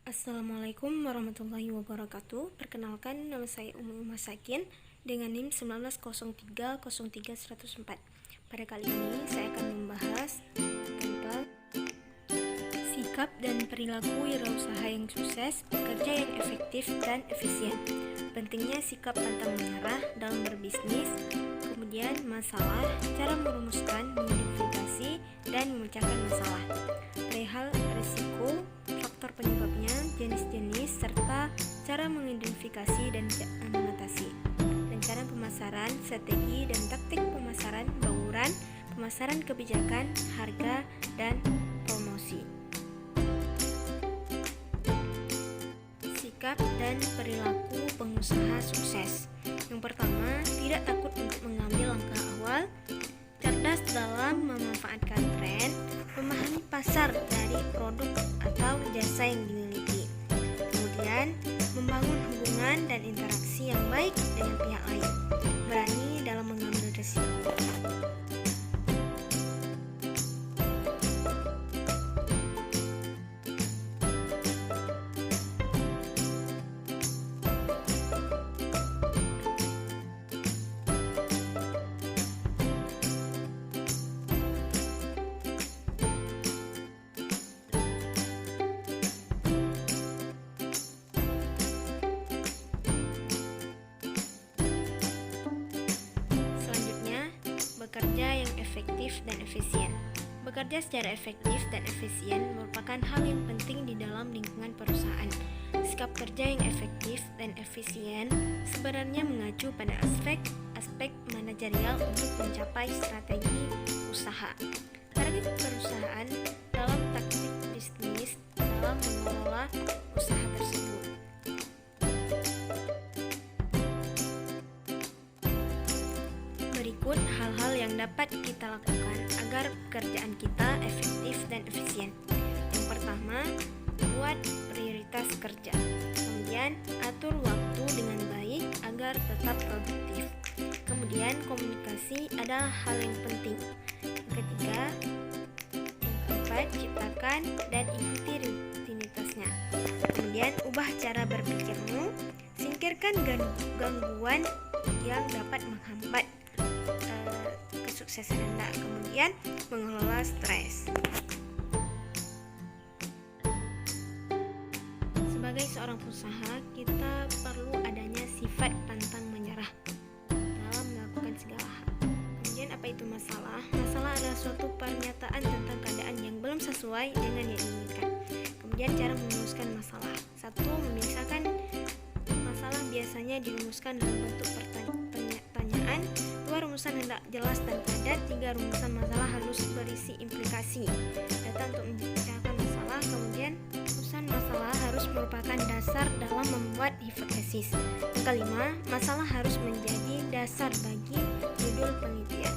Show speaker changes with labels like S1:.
S1: Assalamualaikum warahmatullahi wabarakatuh. Perkenalkan, nama saya Umi Masakin dengan NIM 1903030104. Pada kali ini saya akan membahas tentang sikap dan perilaku wirausaha yang sukses, bekerja yang efektif dan efisien. Pentingnya sikap pantang menyerah dalam berbisnis, kemudian masalah, cara merumuskan, mengidentifikasi, dan memecahkan masalah, perihal risiko, faktor penyebabnya, jenis-jenis, serta cara mengidentifikasi dan mengatasi, rencana pemasaran, strategi dan taktik pemasaran, bauran, pemasaran kebijakan, harga, dan promosi. Sikap dan perilaku pengusaha sukses. Yang pertama, tidak takut untuk mengambil langkah awal, cerdas dalam memanfaatkan tren, memahami pasar dari produk atau jasa yang dimiliki. Kemudian, membangun hubungan dan interaksi yang baik dengan pihak lain, berani dalam mengambil risiko. Bekerja yang efektif dan efisien. Bekerja secara efektif dan efisien merupakan hal yang penting di dalam lingkungan perusahaan. Sikap kerja yang efektif dan efisien sebenarnya mengacu pada aspek manajerial untuk mencapai strategi usaha. Target perusahaan dalam taktik bisnis dalam mengelola usaha tersebut. Berikut hal-hal yang dapat kita lakukan agar pekerjaan kita efektif dan efisien. Yang pertama, buat prioritas kerja. Kemudian, atur waktu dengan baik agar tetap produktif. Kemudian, komunikasi adalah hal yang penting. Yang ketiga, yang keempat, ciptakan dan ikuti rutinitasnya. Kemudian, ubah cara berpikirmu, singkirkan gangguan yang dapat menghambat kesuksesan Anda. Kemudian mengelola stres. Sebagai seorang pengusaha, kita perlu adanya sifat pantang menyerah dalam melakukan segala hal. Kemudian apa itu masalah? Masalah adalah suatu pernyataan tentang keadaan yang belum sesuai dengan yang diinginkan. Kemudian cara merumuskan masalah. 1. Memisahkan masalah biasanya dirumuskan dalam bentuk pertanyaan. 2. Rumusan hendak jelas dan padat. 3. Rumusan masalah harus berisi implikasi data untuk memecahkan masalah. Kemudian rumusan masalah harus merupakan dasar dalam membuat hipotesis. Yang kelima, masalah harus menjadi dasar bagi judul penelitian.